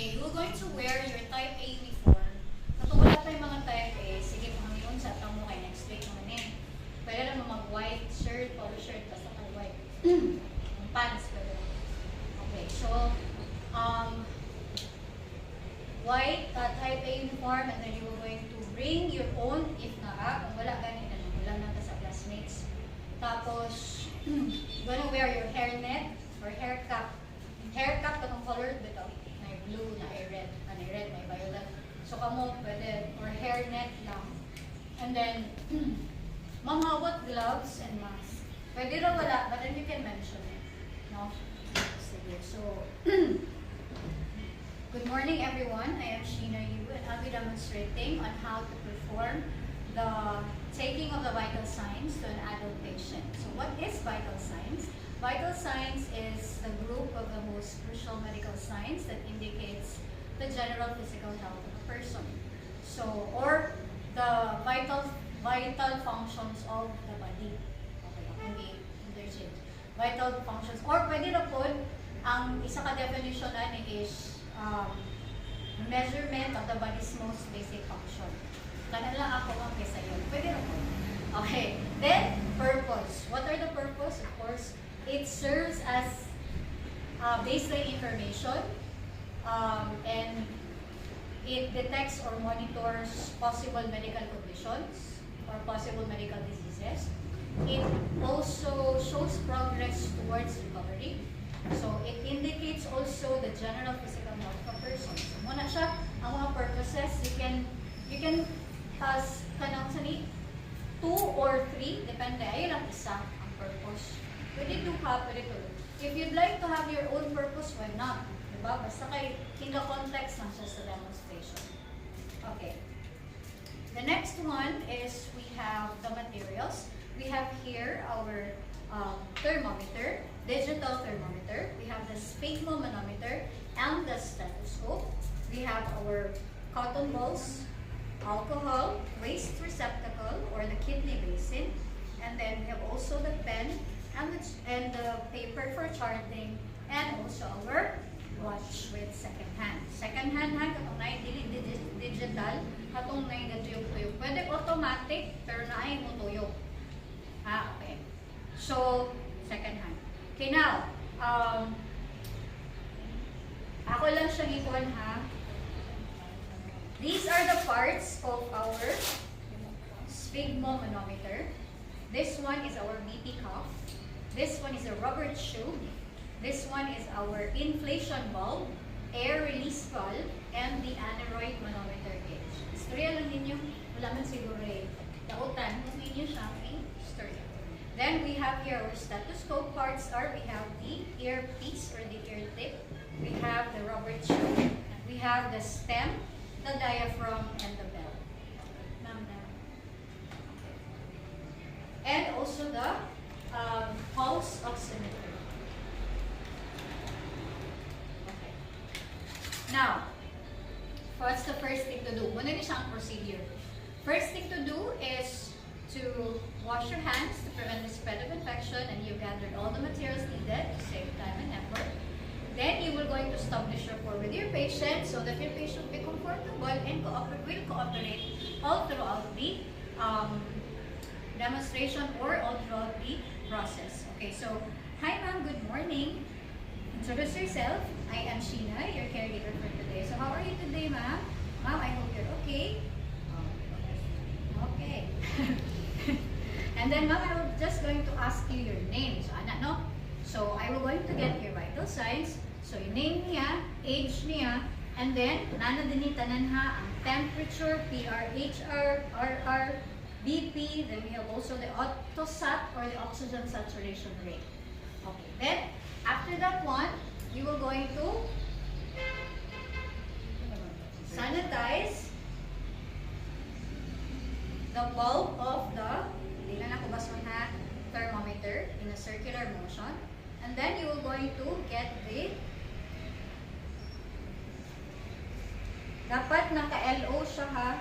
Okay, we're going to wear your type A uniform. Kung wala tayong mga type A, sige po ngayon sa tamo kay next week naman eh. Pwede lang mag-white shirt, polo shirt, basta kay white. Pants pwede. Okay, so, white type A uniform, and then you are going to bring your own, if kung wala ganit, wala na sa classmates. Tapos, you're gonna wear your hairnet or hair cap. Hair cap katong colored bitaw. May blue, na red, may red, may violet. So kamo pwede, or hairnet lang. And then, mamawat gloves and mask. Pwede raw wala, but then you can mention it. No? Sige. So, good morning everyone. I am Sheena Yu, and I'll be demonstrating on how to perform the taking of the vital signs to an adult patient. So what is vital signs? Vital signs is the group of the most crucial medical signs that indicates the general physical health of a person. So, or the vital functions of the body. Okay, can be interchanged. Vital functions. Or pwede na po, ang isa ka definition na is measurement of the body's most basic function. Tanan lang ako ang kesa yun. Pwede na po. Okay. Then, purpose. What are the purpose? Of course, it serves as baseline information and it detects or monitors possible medical conditions or possible medical diseases. It also shows progress towards recovery. So, it indicates also the general physical health of a person. So, muna siya, ang mga purposes, you can kanang sani 2 or 3, depende. Ayun lang isa ang purpose. Pwede 2 ha, pwede 2. If you'd like to have your own purpose, why not? Diba? Basta kay in the context ng siya sa demonstration. Okay. The next one is we have the materials. We have here our thermometer, digital thermometer. We have the sphygmomanometer and the stethoscope. We have our cotton balls, alcohol, waste receptacle or the kidney basin, and then we have also the pen and the paper for charting, and also our watch with second hand. Second hand katong na digital, katong na tuyok-tuyok. Pwede automatic, pero na ay mo tuyok. Okay. So, second hand. Okay, now, ako lang siya ikuan ha. These are the parts of our sphygmomanometer. This one is our BP cuff. This one is a rubber tube. This one is our inflation bulb, air release valve, and the aneroid manometer gauge. Istorya lang ninyo. Wala man siguro eh. Dautan. Kung ninyo siya, okay? Istorya. Then we have here our stethoscope parts are, we have the earpiece or the ear tip. We have the rubber tube. We have the stem, the diaphragm, and the bell. And also the pulse oximeter. Okay. Now, what's the first thing to do? Muna ni siyang procedure. First thing to do is to wash your hands to prevent the spread of infection, and you gathered all the materials needed to save time and effort. Then you will going to establish rapport with your patient so that your patient will be comfortable and will cooperate all throughout the demonstration or all throughout the process. Okay, so hi ma'am, good morning. Introduce yourself. I am Sheena, your caregiver for today. So how are you today, ma'am? Ma'am, I hope you're okay. Okay. And then ma'am, I'm just going to ask you your name. So anak, no? So I will going to get your vital signs. So yung name niya, age niya, and then nana din ni tanan ha ang temperature, PRHR, RR, BP, then we have also the AutoSat or the oxygen saturation rate. Okay, then after that one, you will going to sanitize the bulb of the, hindi na ako bason ha, thermometer in a circular motion. And then you will going to get the, dapat naka-LO siya ha.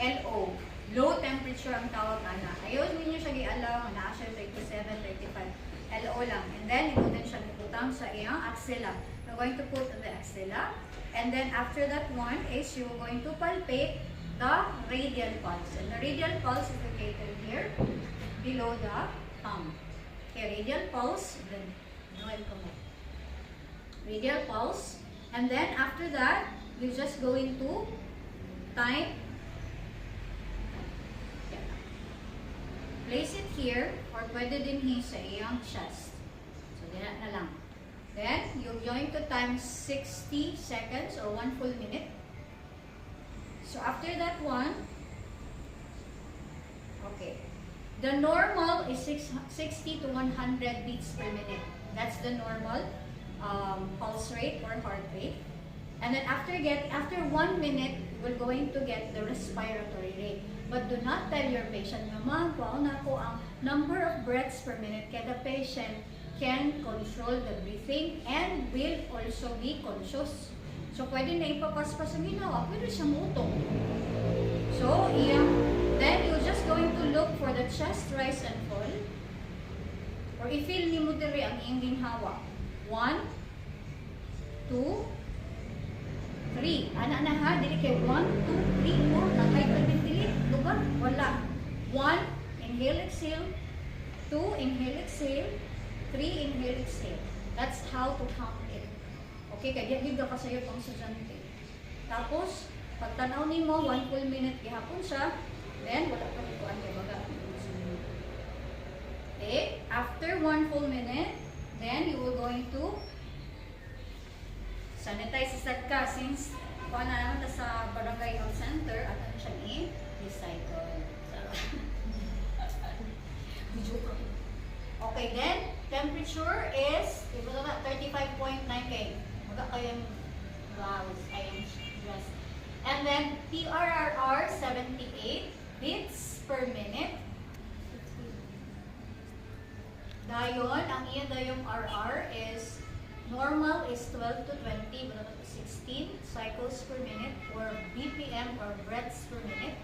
LO. Low temperature ang tawag ana. Ayaw ninyo siya gi-allow na siya 37, 35. LO lang. And then, imo din siya nagbuta lang sa iyang axilla. We're going to put the axilla. And then after that one is you're going to palpate the radial pulse. And the radial pulse is located here below the thumb. Okay, radial pulse. Then, radial pulse. And then after that, you just going to time. Place it here or pwede din sa iyang chest. So, diyan na lang. Then, you're going to time 60 seconds or 1 full minute. So, after that one, okay. The normal is 60 to 100 beats per minute. That's the normal pulse rate or heart rate. And then after 1 minute, we're going to get the respiratory rate. But do not tell your patient, Mama, wow na po ang number of breaths per minute kaya the patient can control the breathing and will also be conscious. So, pwede na ipapaspas ang ginawa, pwede siyang utong. So, then you're just going to look for the chest rise and fall. Or i-feel ni mo diri ang iyong ginhawa. 1, 2, 3. Ana na ha, dili kay 1, 2, 3, 4. Nakay ka din dili. Lugar, wala. 1, inhale, exhale. 2, inhale, exhale. 3, inhale, exhale. That's how to count it. Okay, kaya di ka kasayo pang estudyante. Tapos, pag tanaw ni mo, 1 full minute gihapon siya, then wala pa nito ang baga. Okay, after 1 full minute, then you will going to sanitize isad ka since kuha na naman sa barangay health center at ano siya ni recycle. Okay, then temperature is 35.9 K. Maga kayong blouse, I am dressed. And then PRRR 78 beats per minute. Dayon, ang iya dayong RR is normal is 12 to 20, but 16 cycles per minute or BPM or breaths per minute.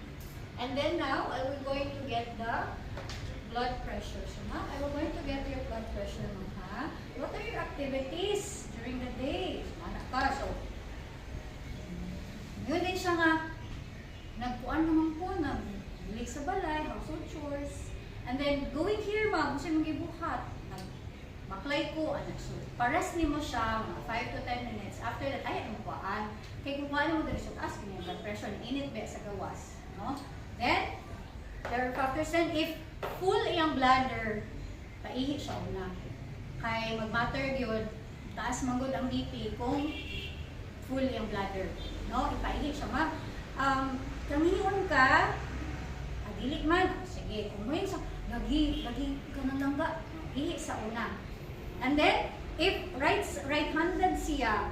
And then now, I will going to get the blood pressure. So now, I will going to get your blood pressure mo, ha? What are your activities during the day? Anak ka, so yun din siya nga, nagpuan naman po, nagbilig sa balay, household chores. And then, going here, ma'am, gusto mong ibuhat. Maklay ko, anak. So, pares ni mo siya, mga 5 to 10 minutes. After that, ay, ano kuhaan? Kaya kung kuhaan mo dali siya, taas kanya blood pressure, init ba sa gawas. No? Then, there are factors. Then, if full iyang bladder, paihi siya una. Kaya mag-matter yun, taas manggod ang BP kung full iyang bladder. No? Ipaihi siya, ma. Kamiyon ka, adilik man. Sige, kung mo yun sa, lagi ka nang langga, ihi sa una. And then, if right-handed siya,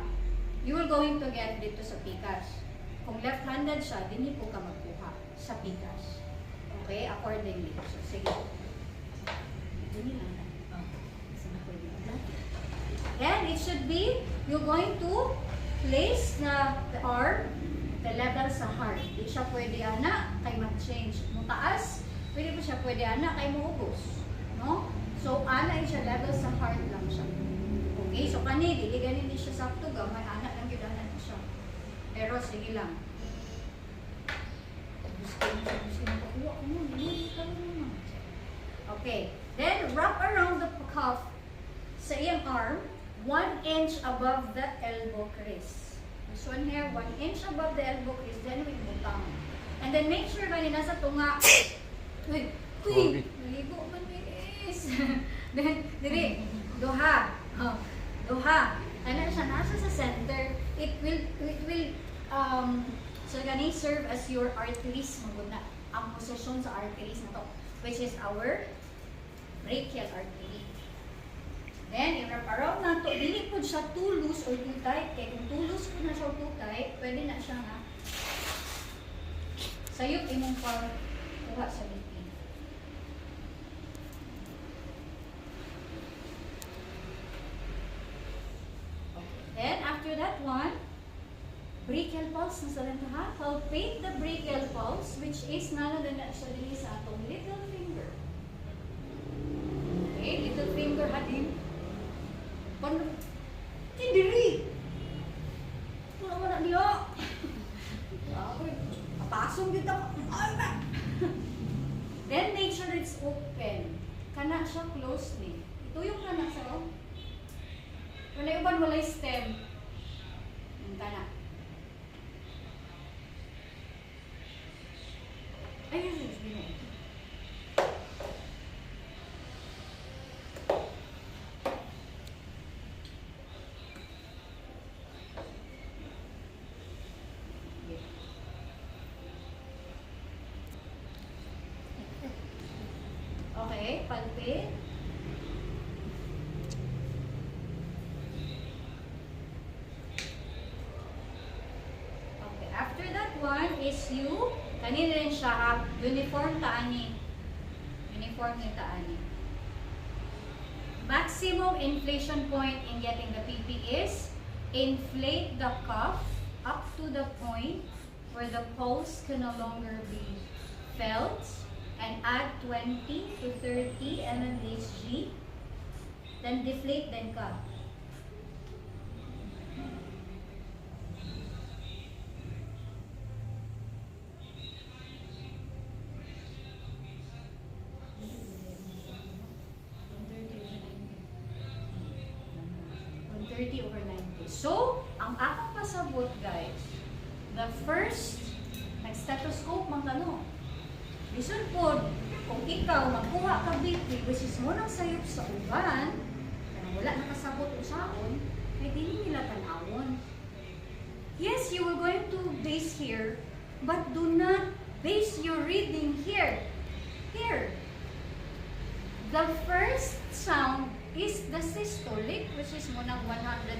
you will going to get dito sa pikas. Kung left-handed siya, din po ka magkuha sa pikas. Okay? Accordingly. So, sige. Dini lang. Then, it should be, you're going to place the arm, the level sa heart. Di siya pwede ana, kay mag-change. Mutaas, pwede po siya pwede ana, kay maubos. No? So, ana siya level sa heart lang siya. Okay, so kani, dili ganin din siya sakto, gamay ana lang gidanan siya. Pero sige lang. Okay, then wrap around the cuff sa iyang arm, 1 inch above the elbow crease. This one here, 1 inch above the elbow crease, then we butang. And then make sure ba nila sa tunga, ligo man is. Then, diri, duha. Duha. Ano siya, nasa sa center, it will, so gani serve as your arteries, maguna. Ang posisyon sa arteries na to, which is our brachial artery. Then, i-wrap around na to, dili po siya too loose or too tight. Kaya kung too loose po na siya or too tight, pwede na siya nga sayop imong pang-kuha sa BP. Then, after that one, brachial pulse na sa lang ha. Palpate the brachial pulse, which is nalo na siya din sa atong little finger. Okay, little finger ha din. Paano? Tindiri! Wala mo na niya! Kapasong dito ako. Ay ba? Then make sure it's open. Kana siya closely. Ito yung kana sa o. Wala yung ban walay stem. Yung kana. Ayun yung sino. Okay, palpit. Okay, after that one is you, kanina rin siya ha, uniform taani. Uniform yung taani. Maximum inflation point in getting the PP is inflate the cuff up to the point where the pulse can no longer be felt. And add 20 to 30 mmHg. Then deflate, then cut. From 30 over 90. So, ang akong pasabot guys, the first, nag-stethoscope mang tanong. Listen po, kung ikaw magkuha ka BP, which is mo nang sayop sa uban, kaya wala nakasabot usaon, ay dili nila tanawon. Yes, you are going to base here, but do not base your reading here. Here. The first sound is the systolic, which is mo nang 120,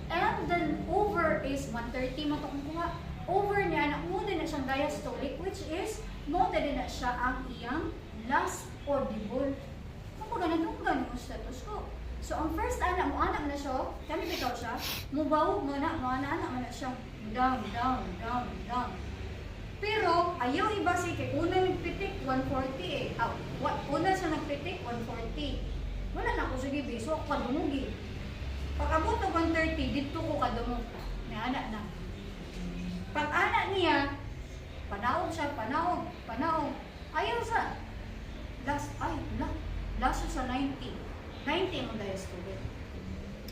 and then over is 130 mo itong kuha. Over niya, nauna na siyang diastolic, which is mo din na siya ang iyang last audible. Kapag ganun yung stethoscope. So, ang first anak mo, anak na siya, kami bitaw siya, mubaw mo na, anak mo na siya, down, down, down, down. Pero, ayaw iba si kay una nagpitik, 140 eh. Una siya nagpitik, 140. Wala na ako, sige, beso ako kadumugi. Pag abot na 130, dito ko kadumog. May anak na. Pag anak niya, panaog siya, panaog. Ayaw sa last siya sa 90. 90 mo diastolic.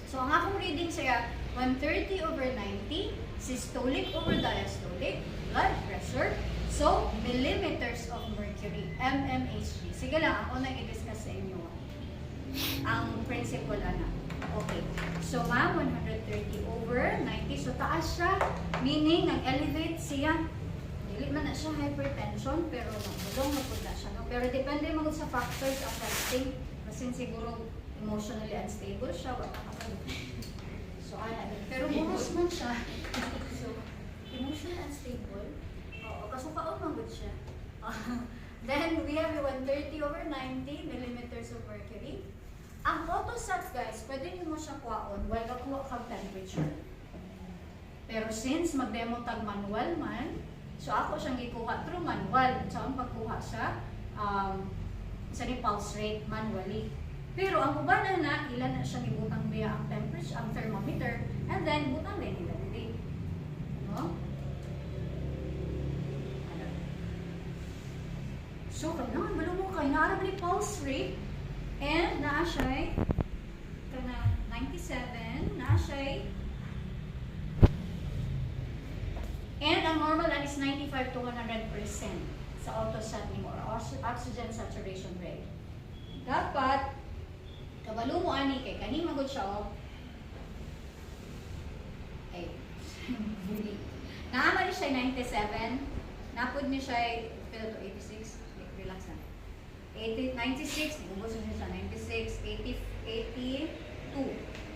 So, ang akong reading siya, 130 over 90, systolic over diastolic, blood pressure, so, millimeters of mercury, mmHg. Sige lang, ako na i-discuss sa inyo. Ang principle, anak. Okay. So, ma'am, 130 over 90. So, taas siya, meaning, nag-elevate siya. Dili man na siya hypertension, pero magulong na po na siya. No? Pero depende mo sa factors affecting, kasi siguro emotionally unstable siya, wala ka pa. So, pero buros man siya. So, emotionally unstable. Oo, kasukaon man good siya. Then, we have 130 over 90 millimeters of mercury. Ang AutoSat, guys, pwede nyo mo siya kuhaon while nakuha kang temperature. Pero since mag-demo tag manual man, so ako siyang gikuha through manual. So, ang pagkuha siya, sa ni pulse rate manually. Pero ang uban na ilan na siyang ibutang biya ang temperature, ang thermometer, and then butang din nila dili. No? So, kailangan malungo kayo. Naarap ni pulse rate, and naa siya kana 97, naa siya and ang normal is 95 to 100% sa AutoSat nimo or oxygen saturation rate. Dapat kabalo mo ani kay kani magud siya oh. Ay. Naama ni siya 97, napud ni siya pero to 86, relax na. 80, 96, ubos na siya 96, 80, 82.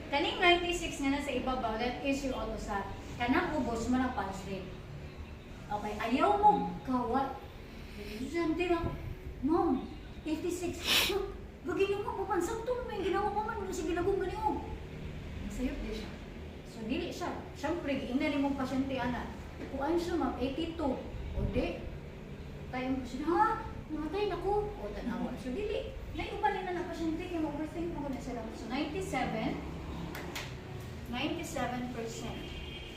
Kaning 96 nga na sa ibabaw, that is your AutoSat. Kanang ubos mo ng pulse rate. Okay, ayaw mo kawat. Diyan din ako, Mom, 86. Gagawin mo pa man, sakto mo yung ginawa ko man, kasi ginagong ganyan. Masayop din siya. So, dili siya. Siyempre, inali mong pasyente, anak. Kuhaan siya, Ma'am, 82. O di, tayo mo siya, ha? Namatay na ko. O, tanawa. So, dili. Naiubalin na ng pasyente, kaya overthink mo na sila. So, 97%.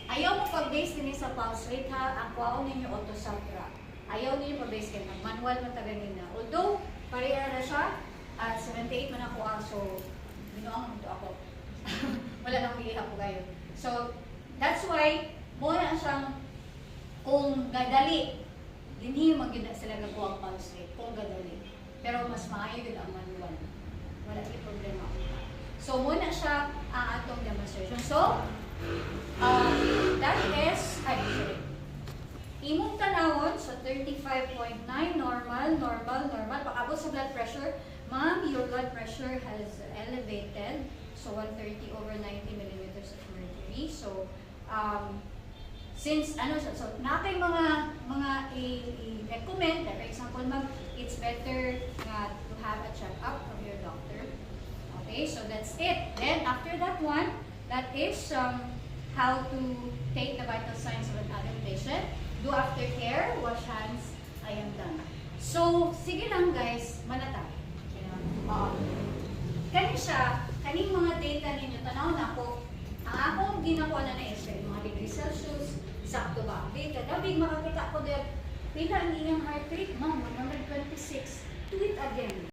Ayaw mo pag-base din sa pulse rate ha, ang kuwaon ninyo auto-subtra. Ayaw ninyo pag-base kayo, manual mo taganin na. Although, pareha na siya, at 78 man ako so, binuang mo ako. Wala nang iiha po kayo. So, that's why, muna siyang, kung gadali, hindi mag-yun sila gagawa ang pulse rate, kung gadali. Pero mas maayo yun ang manual. Wala yung problema ko. So, muna siya ang atong demonstration. So, that is, sorry. Imong tanawon, so 35.9, normal. Pag-abot sa blood pressure, ma'am, your blood pressure has elevated. So, 130 over 90 millimeters of mercury. So, since, so, nakay mga i-recommend, for example, ma'am, it's better to have a check-up from your doctor. Okay, so that's it. Then, after that one, that is how to take the vital signs of an adult patient. Do aftercare, wash hands, I am done. So, sige lang guys, manata. Kaning mga data ninyo, tanaw na ako, ang akong ginawa na na-estre, mga degree Celsius, sakto ba? Data, dabig makakita ko der, pila ang iyang heart rate, ma'am, 126. Do it again.